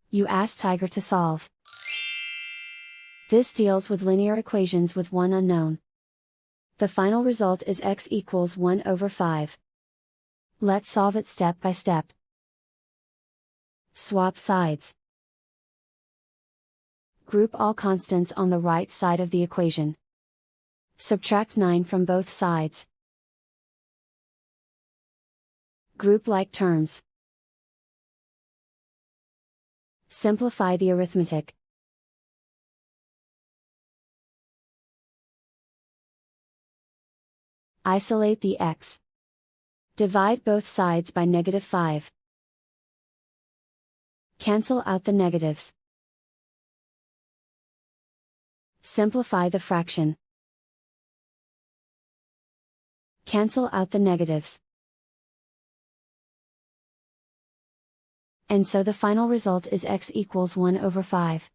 You ask Tiger to solve. This deals with linear equations with one unknown. The final result is x equals 1 over 5. Let's solve it step by step. Swap sides. Group all constants on the right side of the equation. Subtract 9 from both sides. Group like terms. Simplify the arithmetic. Isolate the x. Divide both sides by -5. Cancel out the negatives. Simplify the fraction. Cancel out the negatives. And so the final result is x equals 1 over 5.